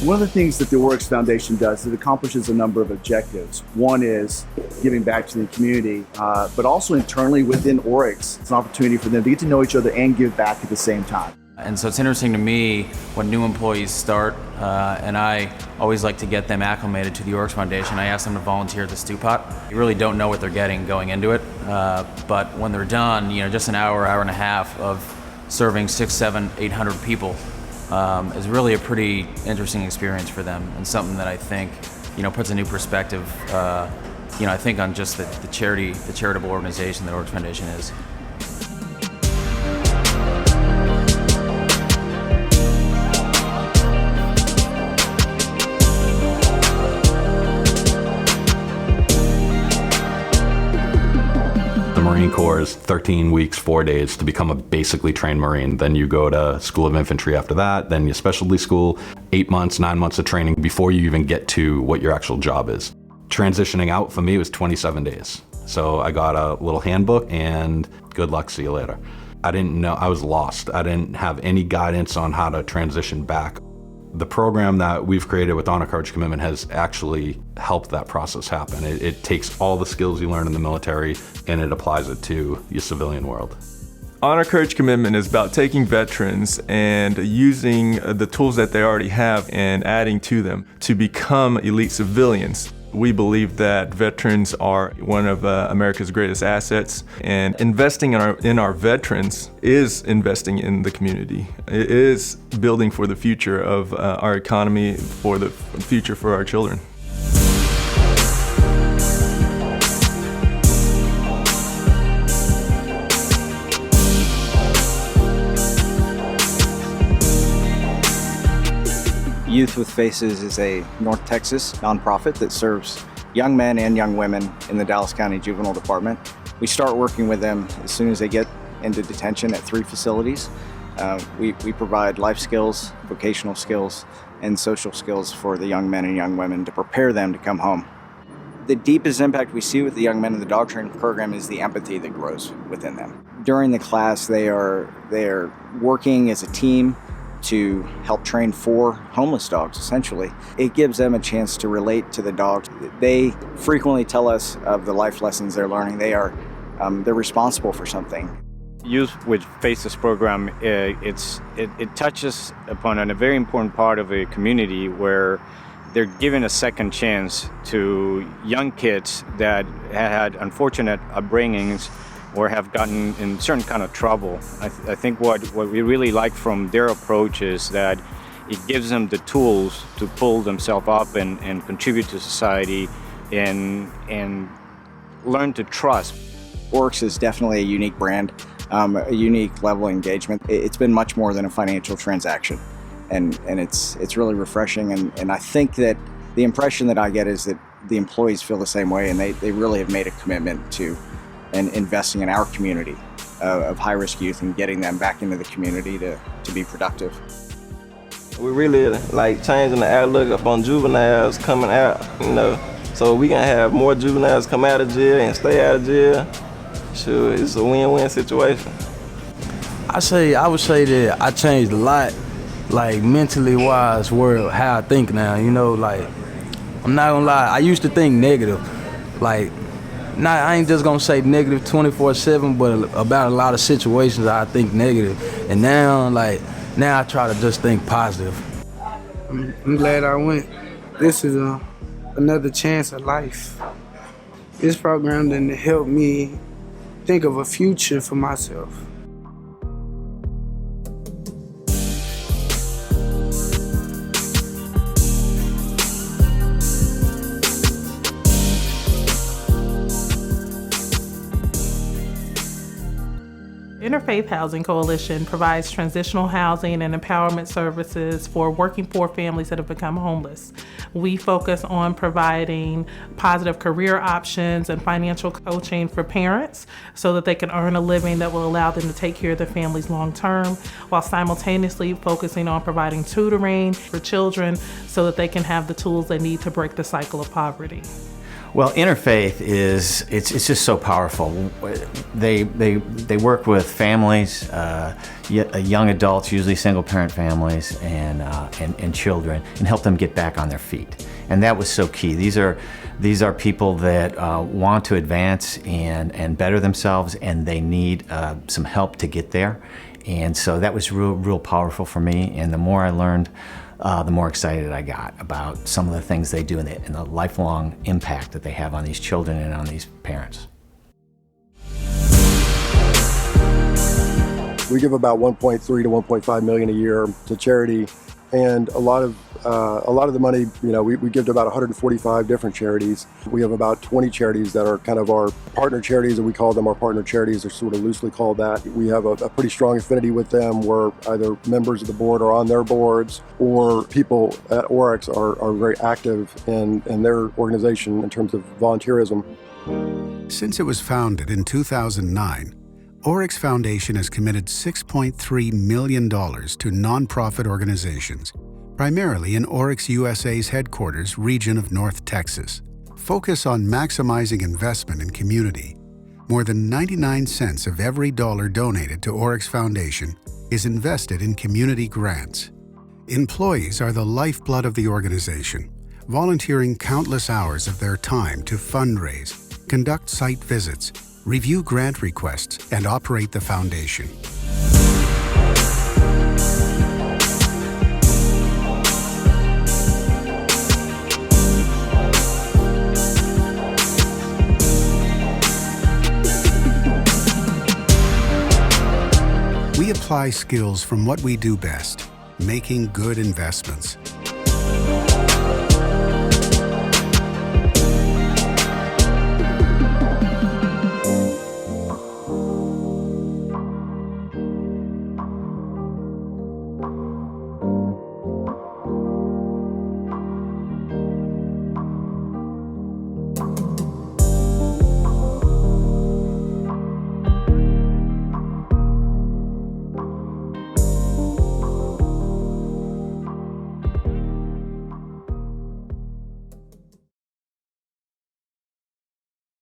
One of the things that the ORIX Foundation does is it accomplishes a number of objectives. One is giving back to the community, but also internally within ORIX, it's an opportunity for them to get to know each other and give back at the same time. And so it's interesting to me when new employees start, and I always like to get them acclimated to the ORIX Foundation. I ask them to volunteer at the stew pot. You really don't know what they're getting going into it, but when they're done, just an hour and a half of serving 600, 700, 800 people is really a pretty interesting experience for them, and something that I think puts a new perspective I think on just the charitable organization that ORIX Foundation is. The Marine Corps is 13 weeks, 4 days to become a basically trained Marine. Then you go to School of Infantry after that, then you specialty school, 8 months, 9 months of training before you even get to what your actual job is. Transitioning out for me was 27 days. So I got a little handbook and good luck, see you later. I didn't know, I was lost. I didn't have any guidance on how to transition back. The program that we've created with Honor, Courage, Commitment has actually helped that process happen. It takes all the skills you learn in the military and it applies it to your civilian world. Honor, Courage, Commitment is about taking veterans and using the tools that they already have and adding to them to become elite civilians. We believe that veterans are one of America's greatest assets, and investing in our veterans is investing in the community. It is building for the future of our economy, for the future for our children. Youth with Faces is a North Texas nonprofit that serves young men and young women in the Dallas County Juvenile Department. We start working with them as soon as they get into detention at 3 facilities. We provide life skills, vocational skills, and social skills for the young men and young women to prepare them to come home. The deepest impact we see with the young men in the dog training program is the empathy that grows within them. During the class, they are working as a team to help train 4 homeless dogs, essentially. It gives them a chance to relate to the dogs. They frequently tell us of the life lessons they're learning. They're responsible for something. Youth with Faces program, it touches upon a very important part of a community where they're giving a second chance to young kids that had unfortunate upbringings or have gotten in certain kind of trouble. I think what we really like from their approach is that it gives them the tools to pull themselves up and contribute to society and learn to trust. ORIX is definitely a unique brand, a unique level of engagement. It's been much more than a financial transaction, and it's really refreshing. And I think that the impression that I get is that the employees feel the same way, and they really have made a commitment to and investing in our community of high-risk youth and getting them back into the community to be productive. We really like changing the outlook upon juveniles coming out, so we can have more juveniles come out of jail and stay out of jail. Sure, it's a win-win situation. I would say that I changed a lot, like mentally wise, how I think now, I'm not gonna lie, I used to think negative, I ain't just gonna say negative 24/7, but about a lot of situations I think negative. And now I try to just think positive. I'm glad I went. This is another chance of life. This program didn't help me think of a future for myself. Interfaith Housing Coalition provides transitional housing and empowerment services for working poor families that have become homeless. We focus on providing positive career options and financial coaching for parents so that they can earn a living that will allow them to take care of their families long term, while simultaneously focusing on providing tutoring for children so that they can have the tools they need to break the cycle of poverty. Well, interfaith it's just so powerful. They work with families, young adults, usually single parent families, and children, and help them get back on their feet. And that was so key. These are people that want to advance and better themselves, and they need some help to get there. And so that was real powerful for me. And the more I learned, the more excited I got about some of the things they do and the lifelong impact that they have on these children and on these parents. We give about 1.3 to 1.5 million a year to charity, and a lot of the money, we give to about 145 different charities. We have about 20 charities that are kind of our partner charities, and we call them our partner charities. They're sort of loosely called that. We have a pretty strong affinity with them. We're either members of the board or on their boards, or people at ORIX are very active in their organization in terms of volunteerism. Since it was founded in 2009, ORIX Foundation has committed $6.3 million to nonprofit organizations, primarily in ORIX USA's headquarters region of North Texas. Focus on maximizing investment in community. More than 99 cents of every dollar donated to ORIX Foundation is invested in community grants. Employees are the lifeblood of the organization, volunteering countless hours of their time to fundraise, conduct site visits, review grant requests, and operate the foundation. We apply skills from what we do best, making good investments.